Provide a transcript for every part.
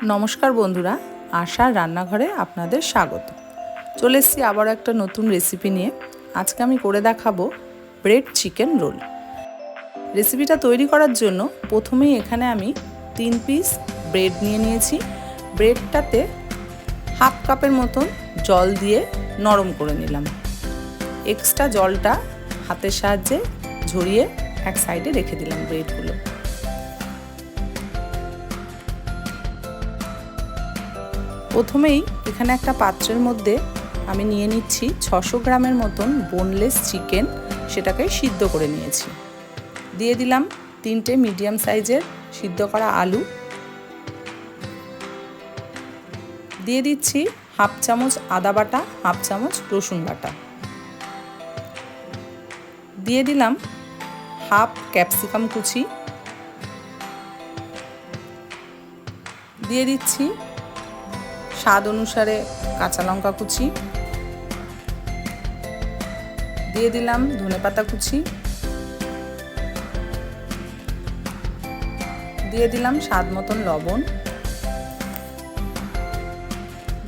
নমস্কার বন্ধুরা, আশার রান্নাঘরে আপনাদের স্বাগত। চলে এসেছি আবার একটা নতুন রেসিপি নিয়ে। আজকে আমি করে দেখাবো ব্রেড চিকেন রোল। রেসিপিটা তৈরি করার জন্য প্রথমেই এখানে আমি 3 পিস ব্রেড নিয়ে নিয়েছি। ব্রেডটাতে হাফ কাপের মতন জল দিয়ে নরম করে নিলাম। এক্সট্রা জলটা হাতের সাহায্যে ঝরিয়ে এক সাইডে রেখে দিলাম ব্রেডগুলো। প্রথমেই এখানে একটা পাত্রের মধ্যে আমি নিয়ে নিচ্ছি 600 গ্রামের মতন বোনলেস চিকেন, সেটাকে সিদ্ধ করে নিয়েছি। দিয়ে দিলাম 3টে মিডিয়াম সাইজের সিদ্ধ করা আলু। দিয়ে দিচ্ছি হাফ চামচ আদা বাটা, হাফ চামচ রসুন বাটা। দিয়ে দিলাম হাফ ক্যাপসিকাম কুচি। দিয়ে দিচ্ছি স্বাদ অনুসারে কাঁচা লঙ্কা কুচি। দিয়ে দিলাম ধনেপাতা কুচি। দিয়ে দিলাম স্বাদ মতন লবণ।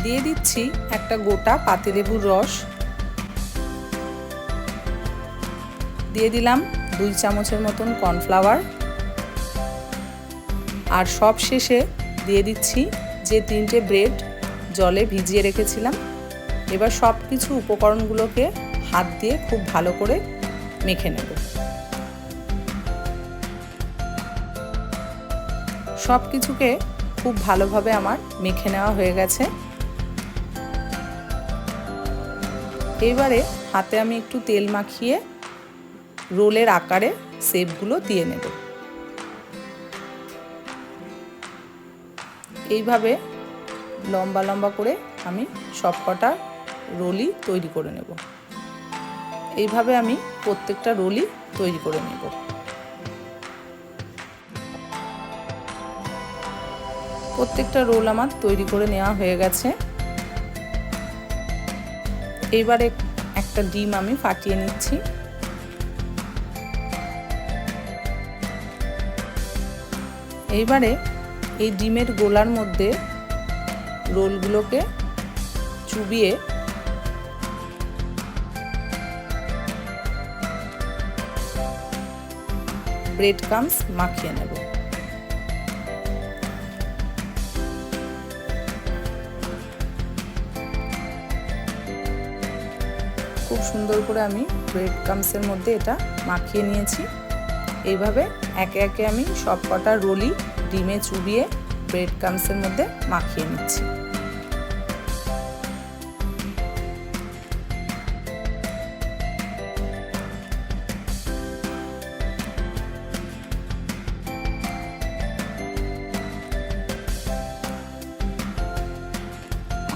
দিয়ে দিচ্ছি একটা গোটা পাতিলেবুর রস। দিয়ে দিলাম 2 চামচের মতন কর্নফ্লাওয়ার। আর সব শেষে দিয়ে দিচ্ছি যে 3টে ব্রেড জলে ভিজিয়ে রেখেছিলাম। এবার সব কিছু উপকরণগুলোকে হাত দিয়ে খুব ভালো করে মেখে নেব। সব কিছুকে খুব ভালোভাবে আমার মেখে নেওয়া হয়ে গেছে। এবারে হাতে আমি একটু তেল মাখিয়ে রোলের আকারে শেপগুলো দিয়ে নেব। এইভাবে লম্বা লম্বা করে আমি সবকটা রোলই তৈরি করে নেব। এইভাবে আমি প্রত্যেকটা রোলই তৈরি করে নেব। প্রত্যেকটা রোল আমার তৈরি করে নেওয়া হয়ে গেছে। এইবারে একটা ডিম আমি ফাটিয়ে নিচ্ছি। এইবারে এই ডিমের গোলার মধ্যে রোলগুলোকে চুবিয়ে ব্রেড ক্রাম্বস মাখিয়ে নেব। খুব সুন্দর করে আমি ব্রেড ক্রাম্বসের মধ্যে এটা মাখিয়ে নিয়েছি। এইভাবে একে একে আমি সব কটা রোলই ডিমে চুবিয়ে ব্রেড ক্রাম্বসের মধ্যে মাখিয়ে নিচ্ছি।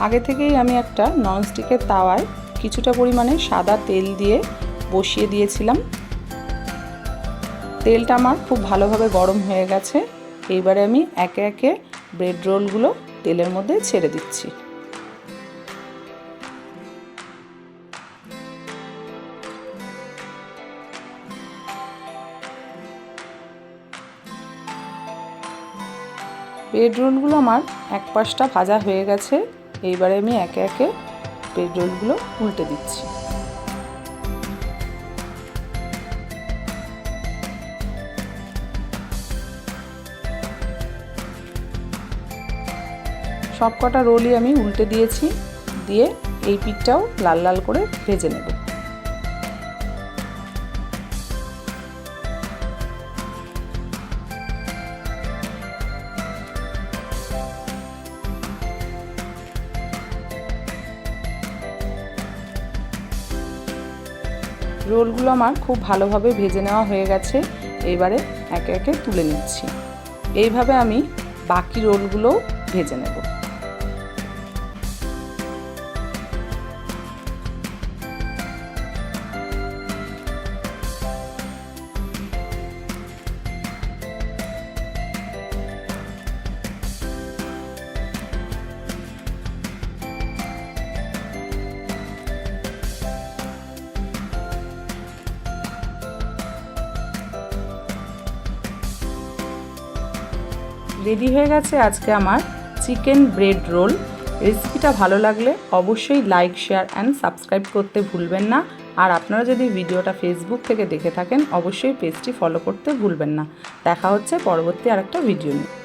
আগে থেকেই আমি একটা ননস্টিকের তাওয়ায় কিছুটা পরিমাণে সাদা তেল দিয়ে বসিয়ে দিয়েছিলাম। তেলটা আমার খুব ভালোভাবে গরম হয়ে গেছে। এইবারে আমি একে একে ব্রেড রোলগুলো তেলের মধ্যে ছেড়ে দিচ্ছি। ব্রেড রোলগুলো আমার এক পাশটা ভাজা হয়ে গেছে। এইবারে আমি একে একে ব্রেড রোলগুলো উল্টে দিচ্ছি। সব কটা রোলই আমি উল্টে দিয়েছি। দিয়ে এই পিঠটাও লাল লাল করে ভেজে নেব। রোলগুলো আমার খুব ভালোভাবে ভেজে নেওয়া হয়ে গেছে। এবারে একে একে তুলে নিচ্ছি। এইভাবে আমি বাকি রোলগুলোও ভেজে নেব। রেডি হয়ে গেছে আজকে আমার চিকেন ব্রেড রোল। রেসিপিটা ভালো লাগলে অবশ্যই লাইক, শেয়ার অ্যান্ড সাবস্ক্রাইব করতে ভুলবেন না। আর আপনারা যদি ভিডিওটা ফেসবুক থেকে দেখে থাকেন অবশ্যই পেজটি ফলো করতে ভুলবেন না। দেখা হচ্ছে পরবর্তী আরেকটা ভিডিও নিয়ে।